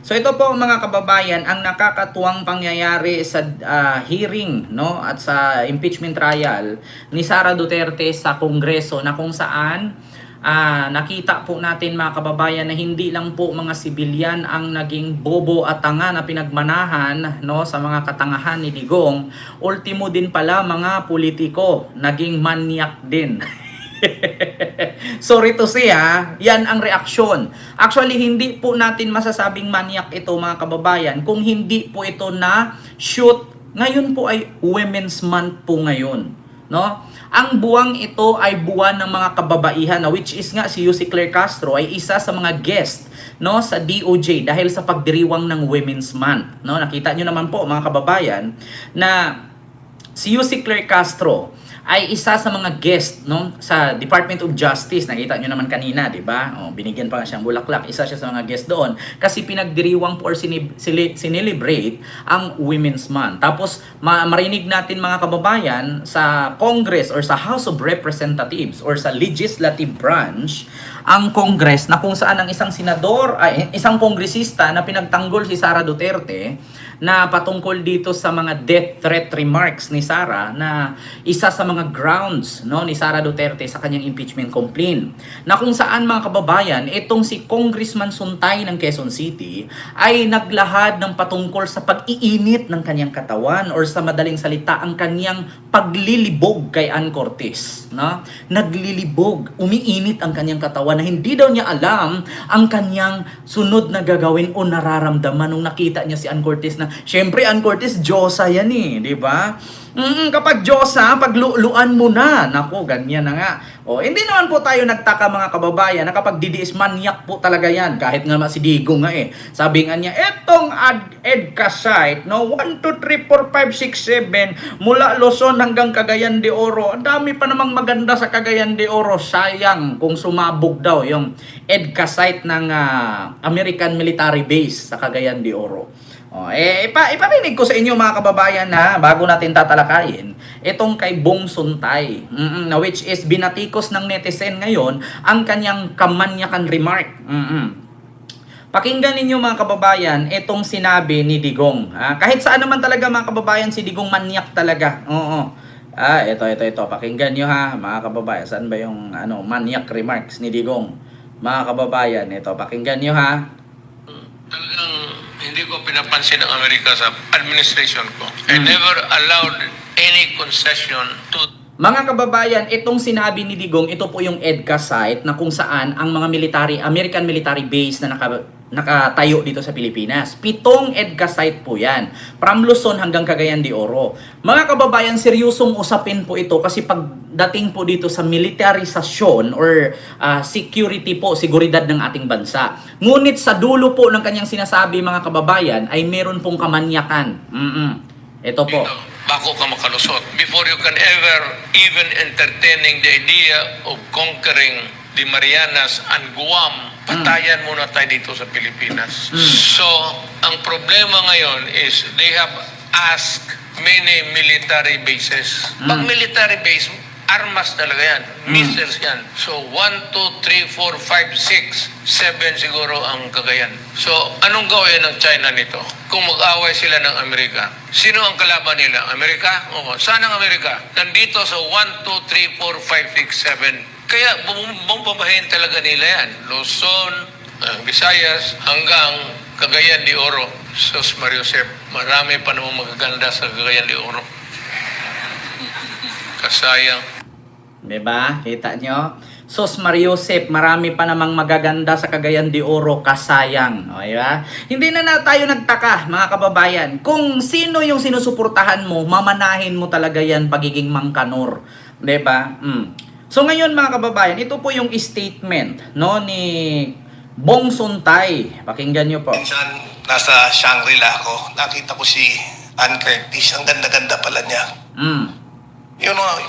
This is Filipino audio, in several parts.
So ito po mga kababayan ang nakakatuwang pangyayari sa hearing no at sa impeachment trial ni Sara Duterte sa Kongreso, na kung saan nakita po natin mga kababayan na hindi lang po mga sibilyan ang naging bobo at tanga na pinagmanahan no sa mga katangahan ni Digong. Ultimo din pala mga politiko naging manyak din. Sorry to say yan ang reaksyon. Actually, hindi po natin masasabing maniak ito mga kababayan kung hindi po ito na shoot. Ngayon po ay Women's Month po ngayon. No? Ang buwang ito ay buwan ng mga kababaihan, which is nga si Yussi Claire Castro ay isa sa mga guest no sa DOJ dahil sa pagdiriwang ng Women's Month. No? Nakita nyo naman po mga kababayan na si Yussi Claire Castro ay isa sa mga guest no sa Department of Justice. Nakita nyo naman kanina, 'di ba? Binigyan pa nga siyang bulaklak. Isa siya sa mga guest doon kasi pinagdiriwang po or sinelebrate ang Women's Month. Tapos marinig natin mga kababayan sa Congress or sa House of Representatives or sa legislative branch ang Congress na kung saan ang isang senador ay isang kongresista na pinagtanggol si Sara Duterte na patungkol dito sa mga death threat remarks ni Sara, na isa sa mga grounds no ni Sara Duterte sa kanyang impeachment complaint, na kung saan mga kababayan itong si Congressman Suntay ng Quezon City ay naglahad ng patungkol sa pag-iinit ng kanyang katawan or sa madaling salita ang kanyang paglilibog kay Ann Cortez, no? Naglilibog, umiinit ang kanyang katawan na hindi daw niya alam ang kanyang sunod na gagawin o nararamdaman nung nakita niya si Ann Cortez. Na syempre Ann Cortez Diyosa yan di ba? Kapag Diyosa, pagluluan mo na. Nako, ganyan na nga. Hindi naman po tayo nagtaka mga kababayan na kapag didiis, manyak po talaga yan. Kahit nga si Digong nga sabi nga niya, etong EDCA site, no, 1, 2, 3, 4, 5, 6, 7, mula Luzon hanggang Cagayan de Oro. Ang dami pa namang maganda sa Cagayan de Oro. Sayang kung sumabog daw yung EDCA site ng American Military Base sa Cagayan de Oro. Iparinig ko sa inyo mga kababayan na bago natin tatalakayin itong kay Bong Suntay, na which is binatikos ng netizen ngayon ang kanyang kamanyakan remark. Pakinggan ninyo mga kababayan itong sinabi ni Digong. Kahit saan naman talaga mga kababayan si Digong manyak talaga. Ito. Pakinggan nyo mga kababayan. Saan ba yung manyak remarks ni Digong? Mga kababayan, ito pakinggan nyo Talagang hindi ko pinapansin ang Amerika sa administration ko. I never allowed any concession to... Mga kababayan, itong sinabi ni Digong, ito po yung EDCA site na kung saan ang mga American military base na nakatayo dito sa Pilipinas. 7 EDCA site po yan. From Luzon hanggang Cagayan de Oro. Mga kababayan, seryosong usapin po ito kasi pagdating po dito sa militarisasyon or security po, seguridad ng ating bansa. Ngunit sa dulo po ng kanyang sinasabi mga kababayan ay meron pong kamanyakan. Ito po. Bako ka makalusot. Before you can ever even entertaining the idea of conquering the Marianas and Guam, patayan muna tayo dito sa Pilipinas. So, ang problema ngayon is they have asked many military bases. Pag military base, armas talaga yan. Missiles yan. So, 1, 2, 3, 4, 5, 6, 7 siguro ang Cagayan. So, anong gawin ng China nito? Kung mag-away sila ng Amerika, sino ang kalaban nila? Amerika? Saan ang Amerika? Nandito sa 1, 2, 3, 4, 5, 6, 7. Kaya bumbabahin talaga nila yan. Luzon, Visayas, hanggang Cagayan de Oro. Sus Mariosep, marami pa namang magaganda sa Cagayan de Oro. Kasayang. Diba? Kita nyo? Sos Mariosep, marami pa namang magaganda sa Cagayan de Oro, kasayang. Diba? Hindi na tayo nagtaka, mga kababayan. Kung sino yung sinusuportahan mo, mamanahin mo talaga yan pagiging mangkanor. Diba? So ngayon mga kababayan, ito po yung statement no, ni Bong Suntay. Pakinggan nyo po. Minsan, nasa Shangri-La ako, nakita ko si Ann Curtis. Ang ganda-ganda pala niya.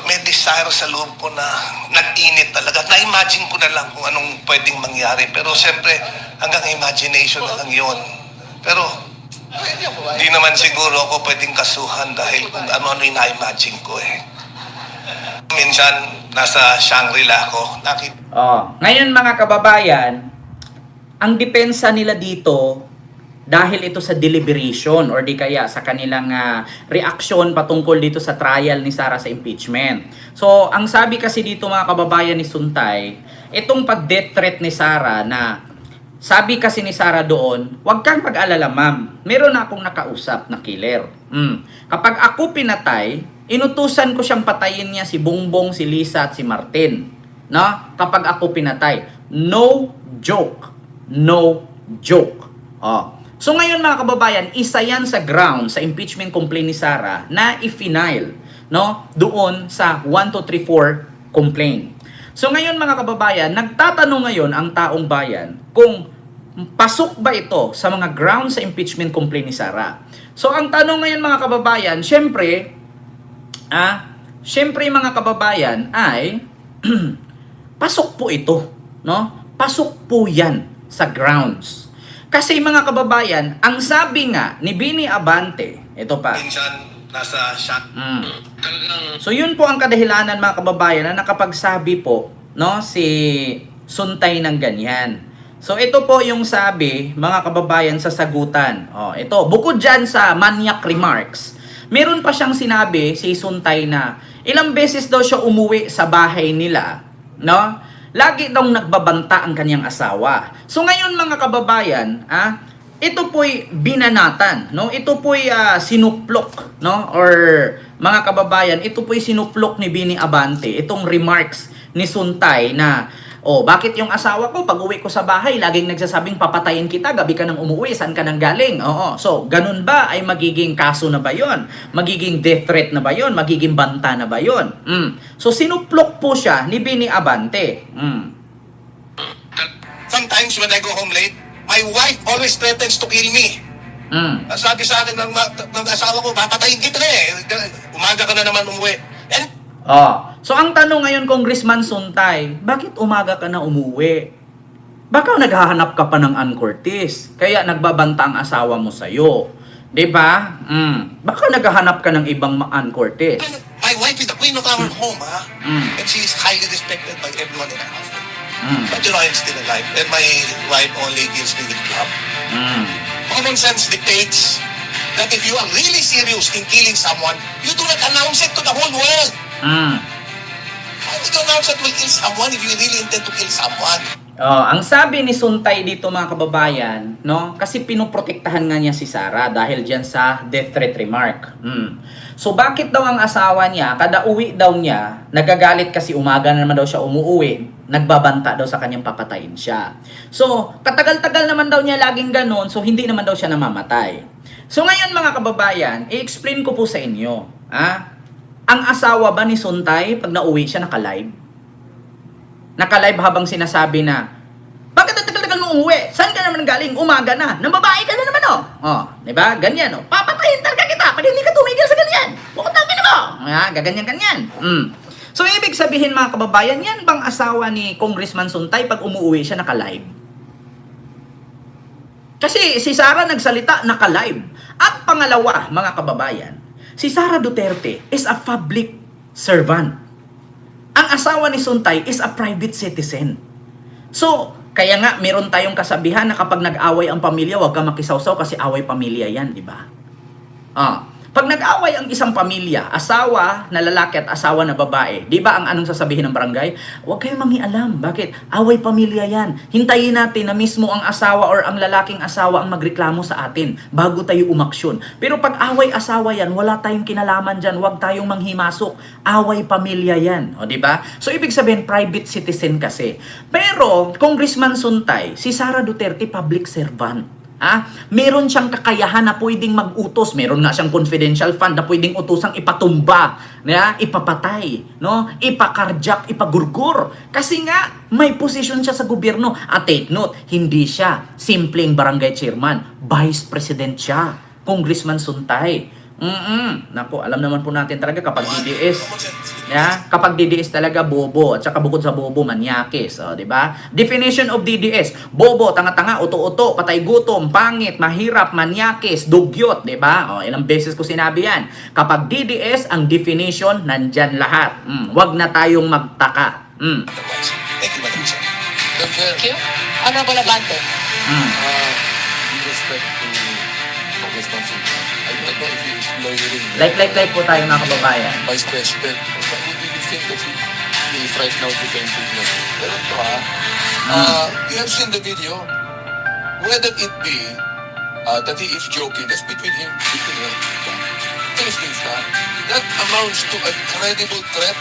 May desire sa loob ko na nag-init talaga. Na-imagine ko na lang kung anong pwedeng mangyari. Pero siyempre, hanggang imagination na lang yun. Pero, di naman siguro ako pwedeng kasuhan dahil kung ano-ano yung na-imagine ko Minsan, nasa Shangri-La ako. Ngayon mga kababayan, ang depensa nila dito, dahil ito sa deliberation or di kaya sa kanilang reaksyon patungkol dito sa trial ni Sara sa impeachment. So, ang sabi kasi dito mga kababayan ni Suntay, itong pag-death threat ni Sara na sabi kasi ni Sara doon, huwag kang mag-alala ma'am, meron na akong nakausap na killer. Kapag ako pinatay, inutusan ko siyang patayin niya si Bongbong, si Lisa at si Martin. No? Kapag ako pinatay, no joke. No joke. Oh. So ngayon mga kababayan, isa yan sa ground sa impeachment complaint ni Sara na i-final, no? Doon sa 1, 2, 3, 4 complaint. So ngayon mga kababayan, nagtatanong ngayon ang taong bayan kung pasok ba ito sa mga ground sa impeachment complaint ni Sara. So ang tanong ngayon mga kababayan, syempre mga kababayan ay pasok po ito, no? Pasok po yan sa grounds. Kasi mga kababayan, ang sabi nga ni Bini Abante, ito pa. Minsan, nasa shock. Talagang So yun po ang kadahilanan mga kababayan na nakapagsabi po, no, si Suntay ng ganyan. So ito po yung sabi mga kababayan sa sagutan. Oh, ito, bukod dyan sa maniac remarks, meron pa siyang sinabi si Suntay na ilang beses daw siya umuwi sa bahay nila, no? Lagi daw nagbabanta ang kanyang asawa. So ngayon mga kababayan, ito po'y binanatan, no? Ito po'y sinuplok, no? Or mga kababayan, ito po'y sinuplok ni Bini Abante, itong remarks ni Suntay na, bakit yung asawa ko, pag uwi ko sa bahay, laging nagsasabing papatayin kita, gabi ka nang umuwi, saan ka nang galing? Oo. So, ganun ba ay magiging kaso na ba yon? Magiging death threat na ba yon? Magiging banta na ba yon? So, sinuplok po siya ni Bini Abante. Sometimes when I go home late, my wife always threatens to kill me. Sabi sa akin ng asawa ko, papatayin kita na eh. Umaga ka na naman umuwi. And So, ang tanong ngayon, Congressman Suntay, bakit umaga ka na umuwi? Baka naghahanap ka pa ng Ann Curtis, kaya nagbabanta ang asawa mo sa'yo. Diba? Baka naghahanap ka ng ibang Ann Curtis. my wife is the queen of our home, ha? And she is highly respected by everyone in the house. But you know, I'm still alive. And my wife only gives me with love. Common sense dictates that if you are really serious in killing someone, you do not announce it to the whole world. How would you announce that you will kill someone if you really intend to kill someone? Ang sabi ni Suntay dito mga kababayan, no? Kasi pinoprotektahan nga niya si Sara dahil diyan sa death threat remark. So bakit daw ang asawa niya, kada uwi daw niya, nagagalit kasi umaga na naman daw siya umuwi, nagbabanta daw sa kanyang papatayin siya. So katagal-tagal naman daw niya laging ganon, so hindi naman daw siya namamatay. So ngayon mga kababayan, i-explain ko po sa inyo, ang asawa ba ni Suntay pag nauwi siya naka-live? Naka-live habang sinasabi na, bakit ang tagal-tagal mo umuwi? Saan ka naman galing? Umaga na. Nang babae ka na naman, diba? Ganyan, papatayin talaga kita pag hindi ka tumigil sa ganyan. Bukod namin mo. Gaganyan-ganyan. So, ibig sabihin mga kababayan, yan bang asawa ni Congressman Suntay pag umuwi siya naka-live? Kasi si Sara nagsalita naka-live. At pangalawa, mga kababayan, si Sara Duterte is a public servant. Ang asawa ni Suntay is a private citizen. So, kaya nga meron tayong kasabihan na kapag nag-away ang pamilya, huwag ka makisawsaw kasi away pamilya yan, di ba? Pag nag-away ang isang pamilya, asawa na lalaki at asawa na babae, di ba ang anong sasabihin ng barangay? Huwag kayong mangialam. Bakit? Away pamilya yan. Hintayin natin na mismo ang asawa or ang lalaking asawa ang magreklamo sa atin bago tayo umaksyon. Pero pag away asawa yan, wala tayong kinalaman dyan. Huwag tayong manghimasok. Away pamilya yan. O, di ba? So, ibig sabihin, private citizen kasi. Pero, Congressman Suntay, si Sara Duterte, public servant. Meron siyang kakayahan na pwedeng mag-utos. Meron nga siyang confidential fund na pwedeng utusang ipatumba, ipapatay, no? Ipakarjak, ipagurgur. Kasi nga, may posisyon siya sa gobyerno. At take note, hindi siya simpleng barangay chairman. Vice President siya. Congressman Suntay. Naku, alam naman po natin talaga kapag DDS, kapag DDS talaga bobo, at saka bukod sa bobo, manyakis, di ba? Definition of DDS, bobo, tanga-tanga, uto-uto, patay gutom, pangit, mahirap, manyakis, dugyot, di ba? Ilang beses ko sinabi yan. Kapag DDS, ang definition, nandyan lahat. Wag na tayong magtaka. Thank you, Madam Chair. Thank you. Honorable Abante. respect to Congressman Sultan, I don't know if he is lawyering Like po tayo mga kababayan. Vice President. But we think that he is right now defending him. Pero ito you have seen the video. Whether it be that he is joking, that's between him. Things that amounts to a credible threat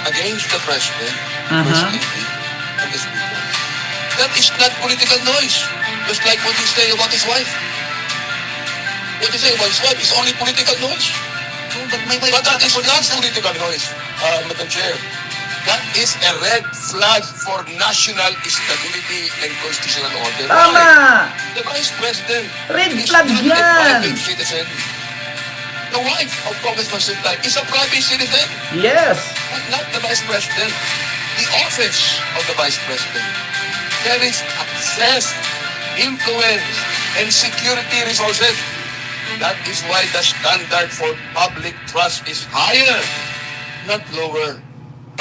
against the president, First Lady, and the speaker. That is not political noise. Just like what he say about his wife. What he say about his wife is only political noise. But that is not political noise, Madam Chair. That is a red flag for national stability and constitutional order. Tama! Why? The Vice President Red is flag not a yan! private citizen. The wife of Congressman Sultan is a private citizen, Yes! but not the Vice President. The office of the Vice President carries access, influence, and security resources. That is why the standard for public trust is higher, not lower.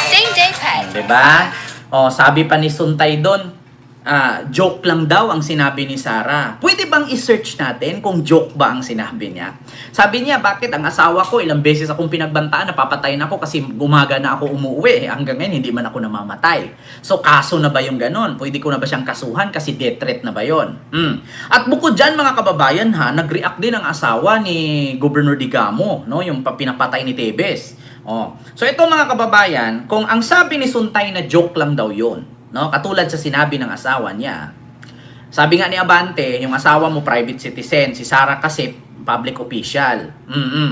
Same day pay. Diba? O, sabi pa ni Suntay doon, joke lang daw ang sinabi ni Sarah. Pwede bang i-search natin kung joke ba ang sinabi niya? Sabi niya, bakit ang asawa ko, ilang beses akong pinagbantaan, napapatayin ako kasi gumaga na ako umuwi. Hanggang ngayon, hindi man ako namamatay. So, kaso na ba yung ganon? Pwede ko na ba siyang kasuhan kasi death threat na ba yun? At bukod dyan, mga kababayan, nag-react din ang asawa ni Governor Digamo, no? Yung pinapatay ni Tebes. Oh. So ito mga kababayan, kung ang sabi ni Suntay na joke lang daw yun, no? Katulad sa sinabi ng asawa niya. Sabi nga ni Abante, yung asawa mo private citizen, si Sarah kasi public official.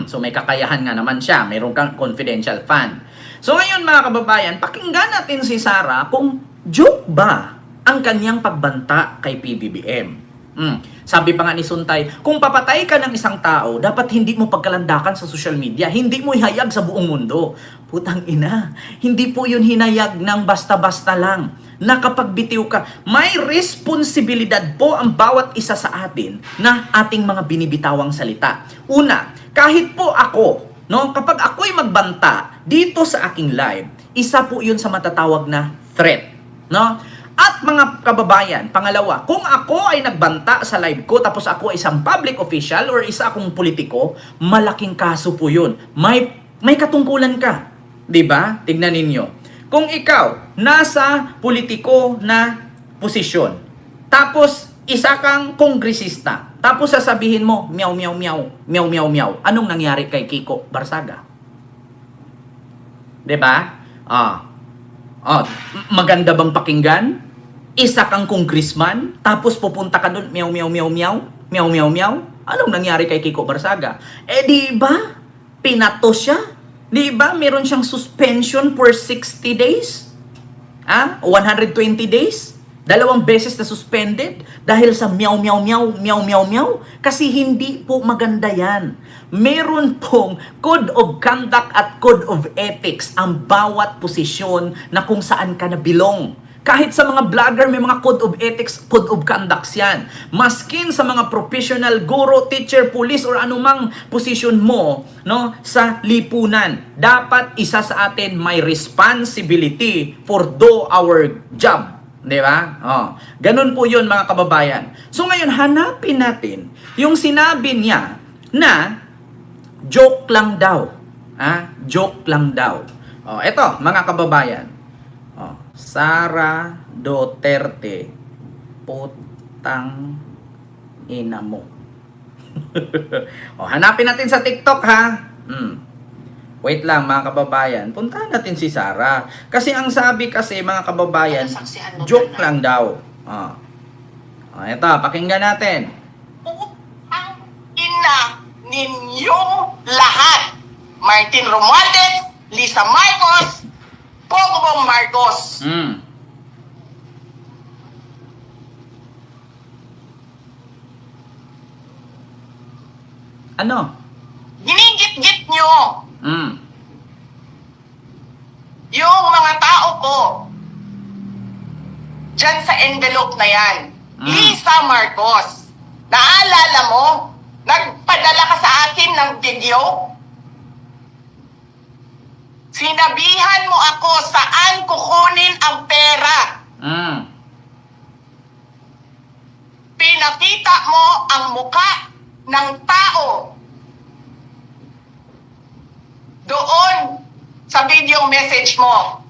So may kakayahan nga naman siya, mayroon kang confidential fund. So ngayon mga kababayan, pakinggan natin si Sarah kung joke ba ang kanyang pagbanta kay PBBM. Sabi pa nga ni Suntay, kung papatay ka ng isang tao, dapat hindi mo pagkalandakan sa social media. Hindi mo ihayag sa buong mundo. Putang ina, hindi po yun hinayag ng basta-basta lang. Na kapag bitiw ka, may responsibilidad po ang bawat isa sa atin na ating mga binibitawang salita. Una, kahit po ako, no, kapag ako'y magbanta dito sa aking live, isa po yun sa matatawag na threat. No? At mga kababayan, pangalawa, kung ako ay nagbanta sa live ko tapos ako ay isang public official or isa akong politiko, malaking kaso po yun. May katungkulan ka. 'Di ba? Tignan ninyo. Kung ikaw nasa politiko na posisyon, tapos isa kang kongresista, tapos sasabihin mo, meow meow meow, meow meow meow, anong nangyari kay Kiko Barsaga? 'Di ba? Maganda bang pakinggan? Isa kang congressman, tapos pupunta ka doon, meow, meow, meow, meow, meow, meow, meow. Anong nangyari kay Kiko Barsaga? Di ba? Pinato siya. Di ba? Meron siyang suspension for 60 days. 120 days. 2 beses na suspended dahil sa meow, meow, meow, meow, meow, meow. Kasi hindi po maganda yan. Meron pong code of conduct at code of ethics ang bawat posisyon na kung saan ka na belong. Kahit sa mga vlogger, may mga code of ethics, code of conducts yan. Maskin sa mga professional, guro, teacher, police, or anumang posisyon mo, no, sa lipunan, dapat isa sa atin may responsibility for do our job. Di ba? Ganun po yun mga kababayan. So ngayon, hanapin natin yung sinabi niya na joke lang daw. Joke lang daw. Eto, mga kababayan. Sara Duterte, putang ina mo. Hanapin natin sa TikTok ha. Wait lang mga kababayan, puntahan natin si Sara. Kasi ang sabi kasi mga kababayan, joke lang daw. Ito, pakinggan natin. Ang ina ninyong lahat. Martin Romualdez, Lisa Marcos, Bongbong Marcos. Ano? Ginigit-git nyo yung mga tao ko dyan sa envelope na yan. Lisa Marcos, naalala mo? Nagpadala ka sa akin ng video? Sinabihan mo ako saan kukunin ang pera. pinakita mo ang muka ng tao doon sa video message mo.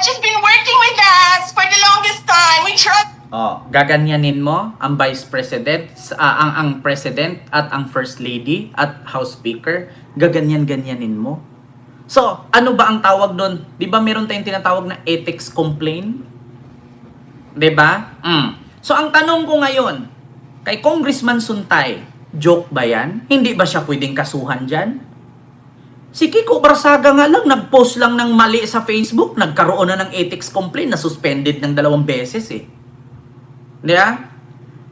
She's been working with us for the longest time. We trust. Oh, gaganyanin mo ang Vice President, ang President at ang First Lady at House Speaker. Gaganyan-ganyanin mo. So, ano ba ang tawag doon? 'Di ba meron tayong tinatawag na ethics complaint? 'Di ba? So, ang tanong ko ngayon, kay Congressman Suntay, joke ba yan? Hindi ba siya pwedeng kasuhan dyan? Si Kiko Barsaga nga lang, nag-post lang ng mali sa Facebook, nagkaroon na ng ethics complaint na suspended ng 2 beses eh. Di ba?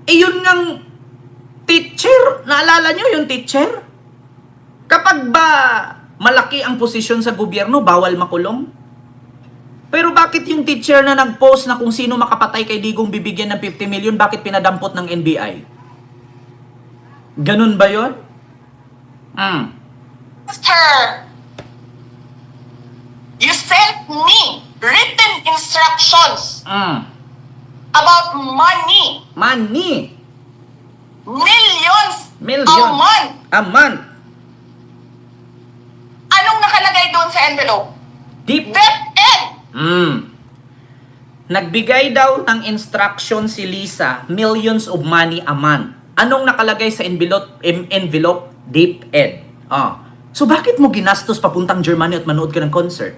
Eh yun ngang teacher, naalala nyo yung teacher? Kapag ba malaki ang posisyon sa gobyerno, bawal makulong? Pero bakit yung teacher na nag-post na kung sino makapatay kay Digong bibigyan ng 50 million, bakit pinadampot ng NBI? Ganun ba yun? Her. You sent me written instructions about money. Money. Millions. Million. A month. A month. Anong nakalagay doon sa envelope? Deep. DepEd. Nagbigay daw ng instruction si Lisa, millions of money a month. Anong nakalagay sa envelope? DepEd. So bakit mo ginastos papuntang Germany at manood ka ng concert?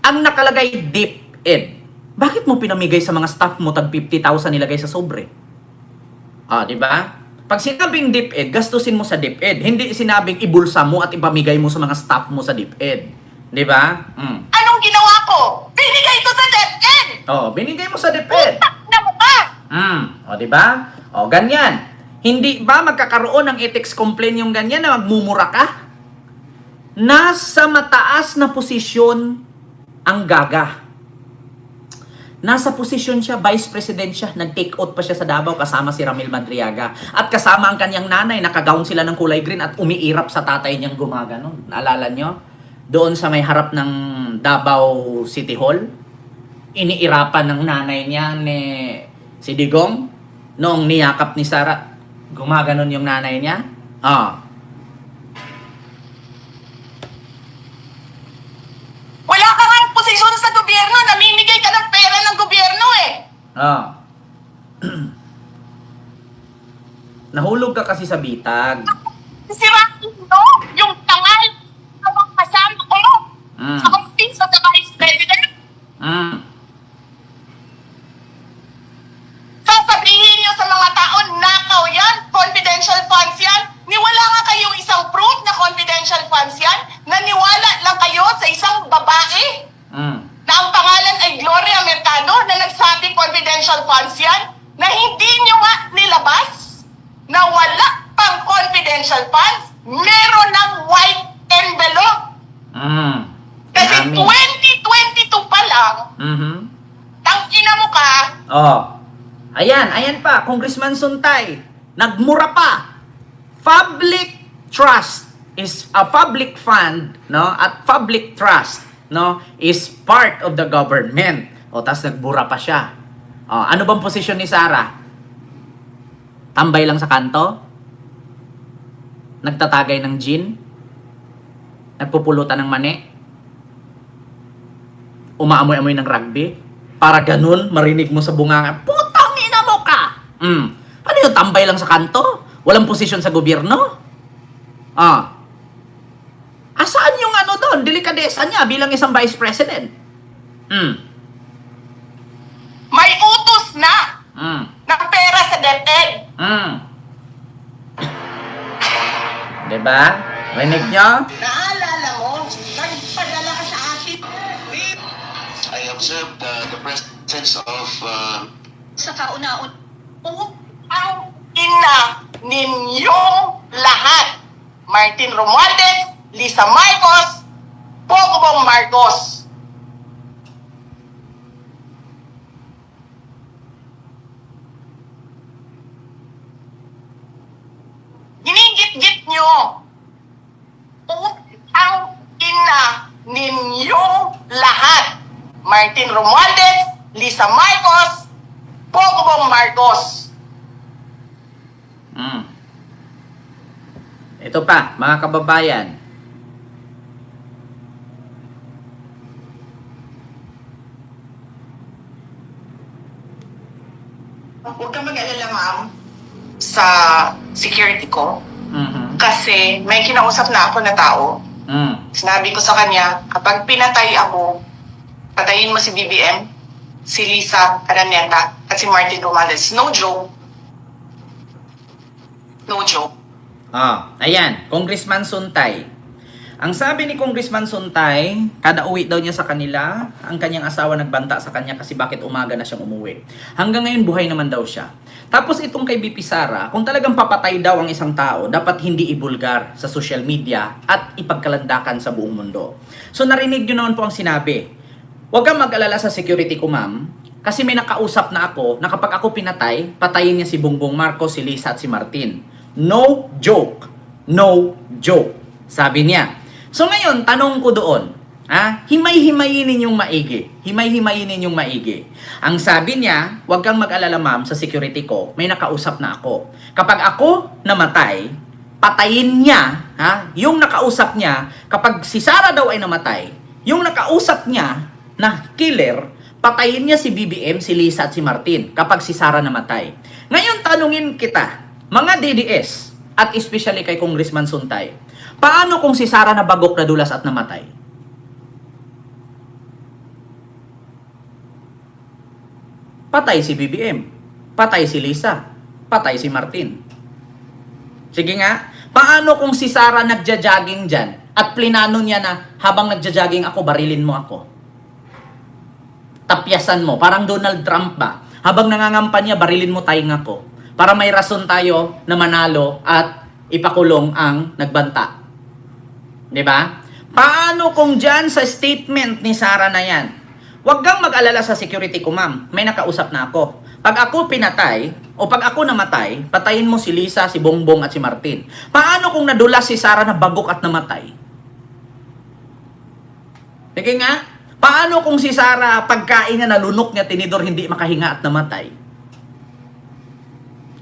Ang nakalagay DepEd. Bakit mo pinamigay sa mga staff mo tag 50,000 nilagay sa sobre? Di ba? Pag sinabing DepEd, gastusin mo sa DepEd. Hindi sinabing ibulsa mo at ipamigay mo sa mga staff mo sa DepEd. Di ba? Anong ginawa ko? Binigay ko sa DepEd. Binigay mo sa DepEd. Putak na mukha. Di ba? Ganyan. Hindi ba magkakaroon ng ethics complaint yung ganyan na magmumura ka? Nasa mataas na posisyon ang Gaga. Nasa posisyon siya, Vice President siya, nag-take out pa siya sa Davao kasama si Ramil Madriaga. At kasama ang kanyang nanay, nakagown sila ng kulay green at umiirap sa tatay niyang gumaganon. Naalala nyo? Doon sa may harap ng Davao City Hall, iniirapan ng nanay niya ni si Digong noong niyakap ni Sara. Gumaganon yung nanay niya. Wala ka nga posisyon sa gobyerno. Namimigay ka ng pera ng gobyerno eh. Nahulog ka kasi sa bitag. Sirain mo yung tangal ng mga kasama ko sa office of the Vice President. Sasabihin niyo sa mga tao, nakaw yan, confidential funds yan. Niwala nga kayong isang proof na confidential funds yan. Naniwala lang kayo sa isang babae na ang pangalan ay Gloria Mercado na nagsabi confidential funds yan, na hindi nyo nga nilabas na wala pang confidential funds, meron ng white envelope. Kasi 2022 pa lang, tangina mo ka. Ayan pa, Congressman Suntay, nagmura pa. Public trust is a public fund, no? At public trust, no, is part of the government. Tas nagbura pa siya. Ano bang posisyon ni Sara? Tambay lang sa kanto? Nagtatagay ng gin? Nagpupulutan ng mani? Umaamoy-amoy ng rugby? Para ganun, marinig mo sa bunganga, putang ina mo ka! Ano yung tambay lang sa kanto? Walang posisyon sa gobyerno? Asaan yung ano doon? Delikadesa niya bilang isang vice president? May utos na ng pera sa DepEd. Diba? Rinig nyo? Naalala mo, nagpadala ka sa akin. I observed the presence of Sa kauna-un. Ang ina ninyong lahat. Martin Romualdez, Lisa Marcos, Bongbong Marcos. Ginigit-git nyo. Ang ina ninyong lahat. Martin Romualdez, Lisa Marcos, Bongbong Marcos. Ito pa, mga kababayan. Huwag kang mag-alala, ma'am, sa security ko. Mhm. Kasi may kinausap na ako na tao. Sinabi ko sa kanya, kapag pinatay ako, patayin mo si BBM, si Lisa Araneta, at si Martin Romualdez. No joke. No joke. Ayan, Congressman Suntay. Ang sabi ni Congressman Suntay, kada uwi daw niya sa kanila, ang kanyang asawa nagbanta sa kanya kasi bakit umaga na siyang umuwi. Hanggang ngayon, buhay naman daw siya. Tapos itong kay BP Sara, kung talagang papatay daw ang isang tao, dapat hindi ibulgar sa social media at ipagkalandakan sa buong mundo. So narinig nyo naman po ang sinabi. Huwag kang mag-alala sa security ko, ma'am, kasi may nakausap na ako na kapag ako pinatay, patayin niya si Bongbong Marcos, si Lisa at si Martin. No joke. No joke. Sabi niya. So ngayon, tanong ko doon, himay-himayin ninyong maigi. Himay-himayin ninyong maigi. Ang sabi niya, huwag kang mag-alala, ma'am, sa security ko, may nakausap na ako. Kapag ako namatay, patayin niya, yung nakausap niya, kapag si Sara daw ay namatay, yung nakausap niya na killer, patayin niya si BBM, si Lisa at si Martin kapag si Sara namatay. Ngayon, tanungin kita, mga DDS, at especially kay Congressman Suntay, paano kung si Sara nabagok, nadulas at namatay? Patay si BBM, patay si Lisa, patay si Martin. Sige nga, paano kung si Sara nagja-jogging dyan at plinano niya na habang nagja-jogging ako, barilin mo ako? Tapyasan mo, parang Donald Trump ba? Habang nangangampanya, barilin mo tayong ako. Para may rason tayo na manalo at ipakulong ang nagbanta. 'Di ba? Paano kung dyan sa statement ni Sara na yan? Huwag kang mag-alala sa security ko, ma'am. May nakausap na ako. Pag ako pinatay, o pag ako namatay, patayin mo si Lisa, si Bongbong at si Martin. Paano kung nadulas si Sara na bagok at namatay? Sige nga, paano kung si Sara, pagkain niya, nalunok niya, tinidor, hindi makahinga at namatay?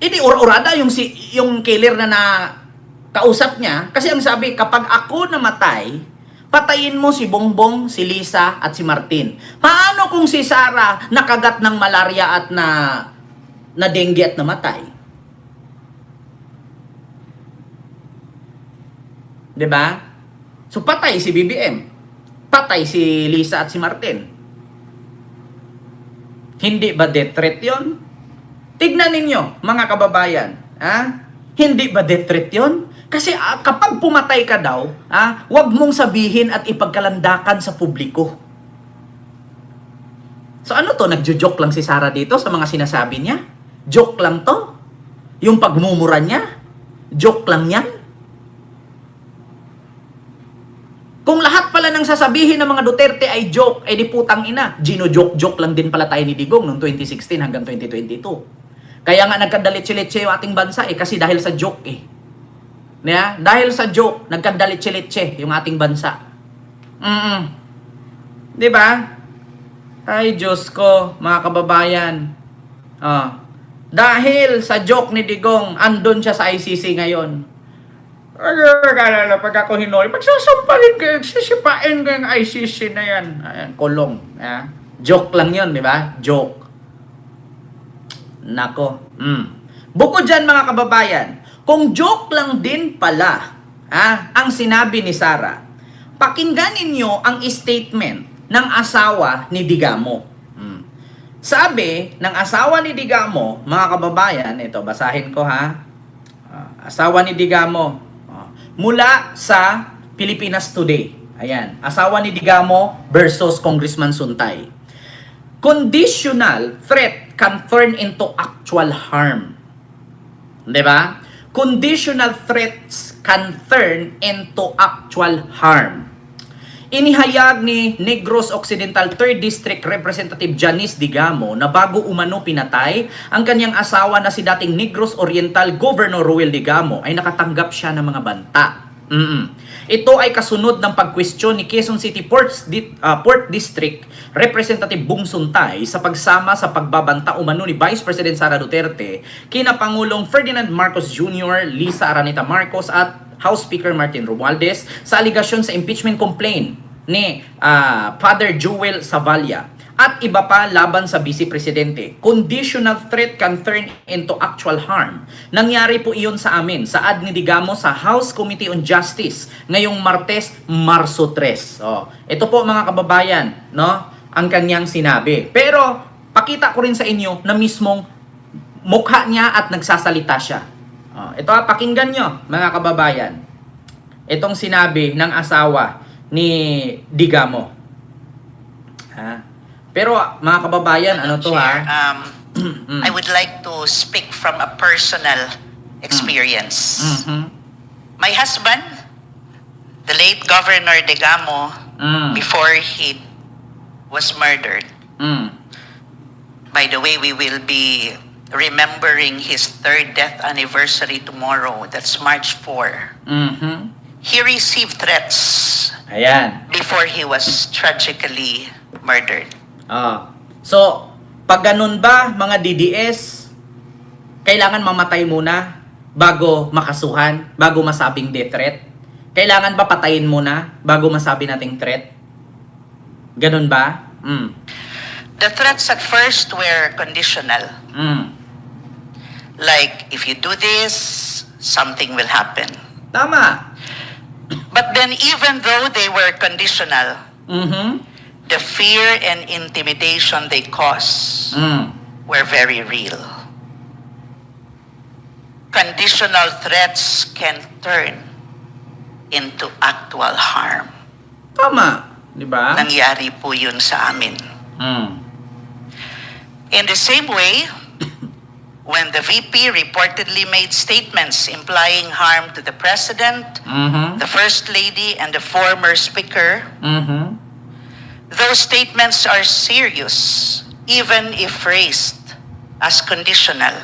Hindi urada yung killer na kausap niya. Kasi ang sabi, kapag ako namatay, patayin mo si Bongbong, si Lisa, at si Martin. Paano kung si Sara nakagat ng malaria at na dengue at namatay? 'Di ba? So patay si BBM. Patay si Lisa at si Martin. Hindi ba death threat 'yon? Tignan ninyo, mga kababayan. Hindi ba death threat 'yon? Kasi kapag pumatay ka daw, huwag mong sabihin at ipagkalandakan sa publiko. So ano to? Nagjo-joke lang si Sara dito sa mga sinasabi niya? Joke lang to? Yung pagmumura niya? Joke lang yan? Kung lahat pala ng sasabihin ng mga Duterte ay joke, di putang ina. Gino-joke-joke lang din pala tayo ni Digong noong 2016 hanggang 2022. Kaya nga nagkadalitse-litse yung ating bansa kasi dahil sa joke Dahil sa joke, nagkadalitse-litse yung ating bansa. Di ba? Ay, Diyos ko, mga kababayan. Dahil sa joke ni Digong, andun siya sa ICC ngayon. Pag ako hinuli, pagsasampalin ko, sisipain ko yung ICC na yan. Ayan, kulong. Joke lang yun, di ba? Joke. Nako. Bukod dyan, mga kababayan, kung joke lang din pala ang sinabi ni Sara, pakinggan ninyo ang statement ng asawa ni Digamo. Sabi ng asawa ni Digamo, mga kababayan, ito, basahin ko asawa ni Digamo, mula sa Pilipinas Today. Ayan, asawa ni Digamo versus Congressman Suntay. Conditional threat can turn into actual harm. 'Di ba? Conditional threats can turn into actual harm. Inihayag ni Negros Occidental 3rd District Representative Janice Digamo na bago umano pinatay ang kanyang asawa na si dating Negros Oriental Governor Ruel Digamo ay nakatanggap siya ng mga banta. Ito ay kasunod ng pagkwestiyon ni Quezon City Port District Representative Bong Suntay sa pagsama sa pagbabanta umano ni Vice President Sara Duterte kina Pangulong Ferdinand Marcos Jr., Lisa Araneta Marcos at House Speaker Martin Romualdez sa aligasyon sa impeachment complaint ni Father Joel Savalla at iba pa laban sa Vice Presidente. Conditional threat can turn into actual harm. Nangyari po iyon sa amin sa ad ni Digamo sa House Committee on Justice ngayong Martes, Marso 3. Ito po mga kababayan, no, ang kanyang sinabi. Pero pakita ko rin sa inyo na mismong mukha niya at nagsasalita siya. Ito pakinggan nyo mga kababayan. Itong sinabi ng asawa ni Digamo. Pero mga kababayan, ano to Chair, ha? I would like to speak from a personal experience. My husband, the late Governor Digamo, before he was murdered. By the way, we will be remembering his 3rd death anniversary tomorrow. That's March 4. He received threats Ayan. before he was tragically murdered. So, pag ganun ba, mga DDS, kailangan mamatay muna bago makasuhan, bago masabing death threat? Kailangan ba patayin muna bago masabi nating threat? Ganun ba? The threats at first were conditional. Like, if you do this, something will happen. Tama. But then even though they were conditional, the fear and intimidation they cause were very real. Conditional threats can turn into actual harm. Tama. Di ba? Nangyari po yun sa amin. In the same way, when the VP reportedly made statements implying harm to the President, the First Lady, and the former Speaker, those statements are serious, even if phrased as conditional.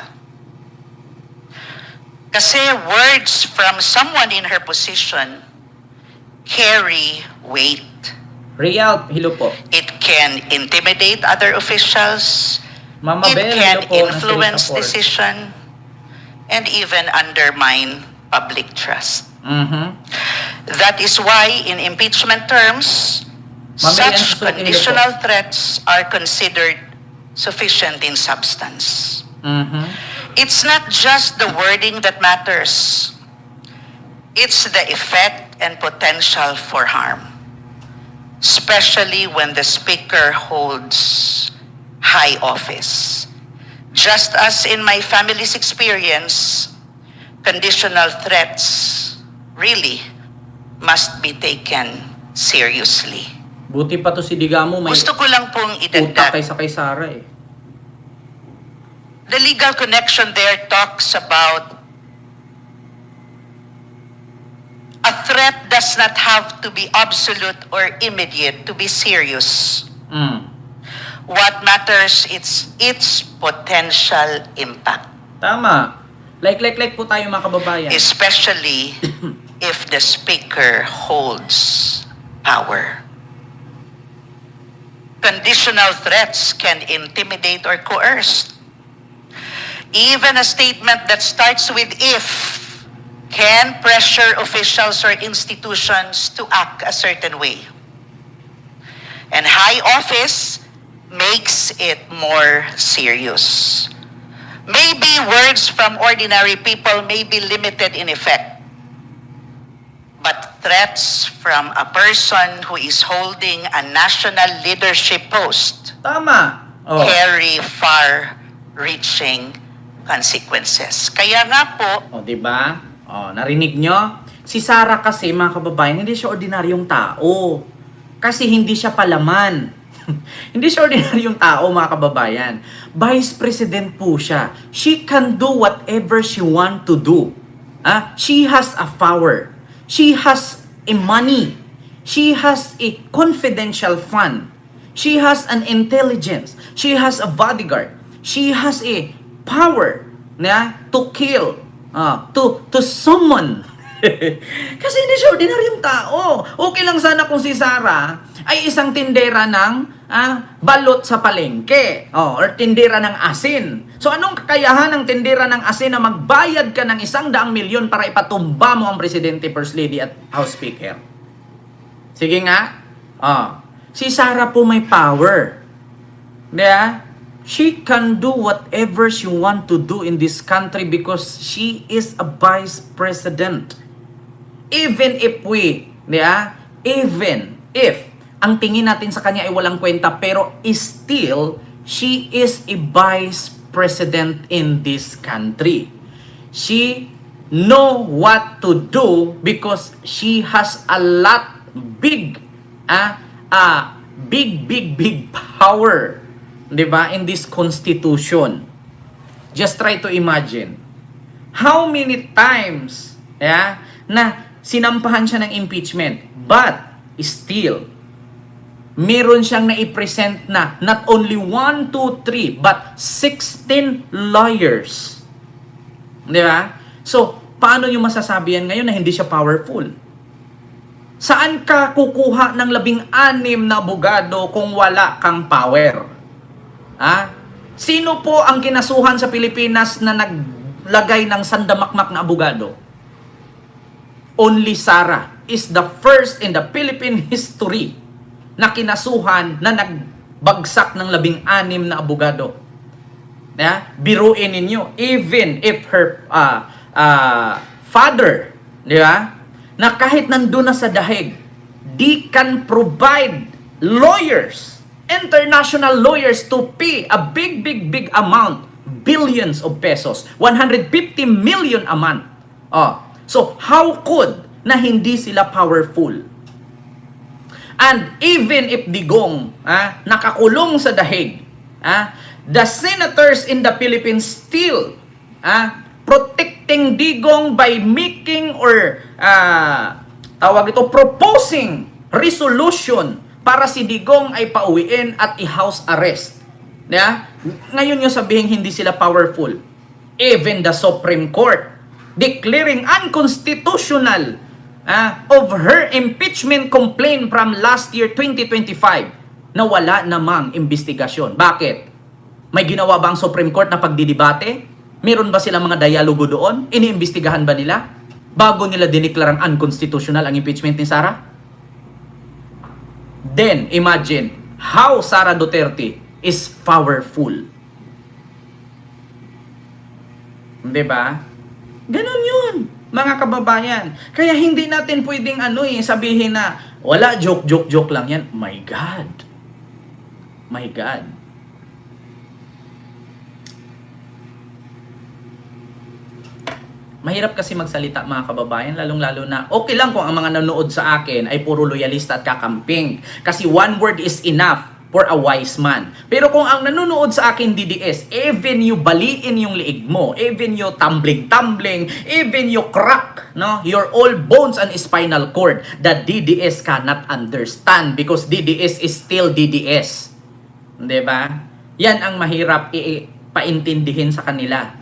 Kasi words from someone in her position carry weight. Real, hello po. It can intimidate other officials. Mama It Bel, can hello po. influence Nasa decision and even undermine public trust. That is why in impeachment terms, Ma'am, such yan, so, conditional threats are considered sufficient in substance. It's not just the wording that matters. It's the effect and potential for harm, especially when the speaker holds high office. Just as in my family's experience, conditional threats really must be taken seriously. Buti pa to si Digamo, may Gusto ko lang pong utak idagdag. kaysa kay Sara eh. The legal connection there talks about a threat does not have to be absolute or immediate to be serious. What matters is its potential impact, Tama. Like po tayo mga kababayan. especially if the speaker holds power. Conditional threats can intimidate or coerce. Even a statement that starts with "if" can pressure officials or institutions to act a certain way. And high office makes it more serious. Maybe words from ordinary people may be limited in effect. But threats from a person who is holding a national leadership post Tama. carry far-reaching consequences. Kaya nga po, Di ba? Narinig nyo? Si Sara kasi, mga kababayan, hindi siya ordinaryong tao. Kasi hindi siya palaman. Hindi siya ordinaryong tao, mga kababayan. Vice President po siya. She can do whatever she want to do. She has a power. She has a money. She has a confidential fund. She has an intelligence. She has a bodyguard. She has a power na to kill, to summon Kasi hindi siya ordinaryong tao. Okay lang sana kung si Sara ay isang tindera ng balot sa palengke or tindera ng asin. So anong kakayahan ng tindera ng asin na magbayad ka ng 100,000,000 para ipatumba mo ang Presidente, First Lady at House Speaker? Sige nga. Si Sara po may power. Diba? She can do whatever she want to do in this country because she is a vice president. Even if ang tingin natin sa kanya ay walang kwenta, pero still, she is a vice president in this country. She know what to do because she has a lot big power, 'di ba, in this constitution. Just try to imagine how many times na sinampahan siya ng impeachment, but still meron siyang naipresent na not only 1, 2, 3 but 16 lawyers. 'Di ba? So, paano niyo masasabi yan ngayon na hindi siya powerful? Saan ka kukuha ng 16 na abogado kung wala kang power? Sino po ang kinasuhan sa Pilipinas na naglagay ng sandamakmak na abogado? Only Sara is the first in the Philippine history na kinasuhan na nagbagsak ng 16 na abogado. Biruin ninyo, even if her father, di ba, na kahit nandun na sa dahig, they can provide lawyers, international lawyers to pay a big amount, billions of pesos, 150 million a month. So, how could na hindi sila powerful? And even if Digong nakakulong sa dahig, the senators in the Philippines still protecting Digong by making or proposing resolution para si Digong ay pauwiin at i-house arrest. Ngayon yung sabihin hindi sila powerful. Even the Supreme Court declaring unconstitutional of her impeachment complaint from last year 2025 na wala namang investigasyon. Bakit? May ginawa ba ang Supreme Court na pagdidebate? Meron ba silang mga dialogo doon? Iniimbestigahan ba nila? Bago nila diniklarang unconstitutional ang impeachment ni Sara? Then, imagine how Sara Duterte is powerful. Diba? Ganon yun, mga kababayan. Kaya hindi natin pwedeng sabihin na wala, joke lang yan. My God. My God. Mahirap kasi magsalita, mga kababayan, lalong-lalo na okay lang kung ang mga nanonood sa akin ay puro loyalista at kakamping. Kasi one word is enough for a wise man. Pero kung ang nanonood sa akin DDS, even you baliin yung liig mo, even you tumbling, even you crack your all bones and spinal cord, the DDS cannot understand because DDS is still DDS. Diba? Yan ang mahirap paintindihin sa kanila.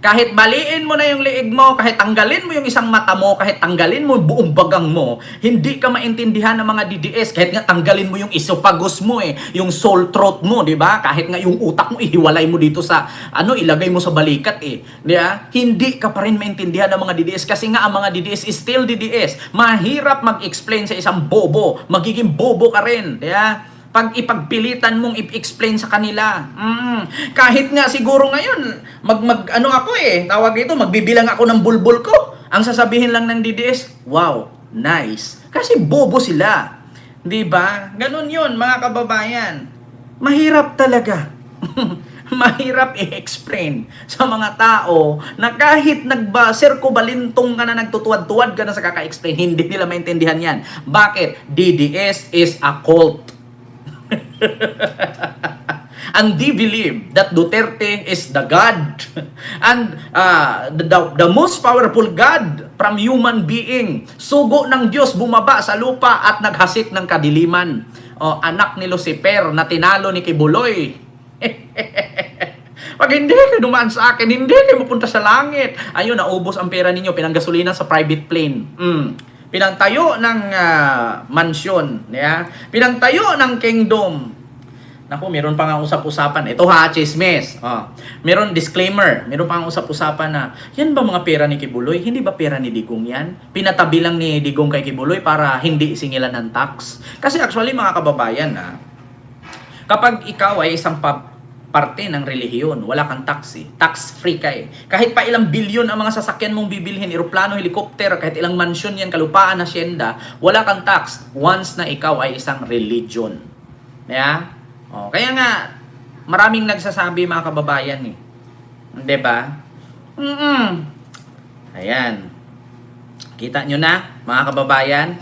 Kahit baliin mo na yung liig mo, kahit tanggalin mo yung isang mata mo, kahit tanggalin mo yung buong bagang mo, hindi ka maintindihan ng mga DDS. Kahit nga tanggalin mo yung esophagus mo yung soul throat mo, di ba? Kahit nga yung utak mo, ihiwalay mo dito sa, ilagay mo sa balikat di ba? Hindi ka pa rin maintindihan ng mga DDS kasi nga ang mga DDS is still DDS. Mahirap mag-explain sa isang bobo. Magiging bobo ka rin, di ba? Pag ipagpilitan mong i-explain sa kanila. Kahit nga siguro ngayon, tawag dito, magbibilang ako ng bulbul ko. Ang sasabihin lang ng DDS, wow, nice. Kasi bobo sila. Di ba? Ganun yun, mga kababayan. Mahirap talaga. Mahirap i-explain sa mga tao na kahit sirko-balintong ka na, nagtutuwad-tuwad ka na sa kaka-explain, hindi nila maintindihan yan. Bakit? DDS is a cult. And they believe that Duterte is the God and the most powerful God from human being. Sugo ng Diyos bumaba sa lupa at naghasik ng kadiliman. Anak ni Lucifer na tinalo ni Kibuloy. Pag hindi kayo dumaan sa akin, hindi kayo mapunta sa langit. Ayun, naubos ang pera ninyo, pinanggasolina sa private plane. Pinangtayo ng mansyon. Yeah? Pinangtayo ng kingdom. Naku, meron pa nga usap-usapan. Ito ha, chismis. Meron disclaimer. Meron pa nga usap-usapan na, yan ba mga pera ni Kibuloy? Hindi ba pera ni Digong yan? Pinatabi lang ni Digong kay Kibuloy para hindi singilan ng tax. Kasi actually mga kababayan, kapag ikaw ay isang parte ng relihiyon, wala kang tax eh. Tax-free ka eh. Kahit pa ilang bilyon ang mga sasakyan mong bibilhin, eroplano, helikopter, kahit ilang mansyon yan, kalupaan, hacienda, wala kang tax once na ikaw ay isang religion. Yeah? Kaya nga, maraming nagsasabi mga kababayan eh. Diba? Ayan. Kita nyo na, mga kababayan,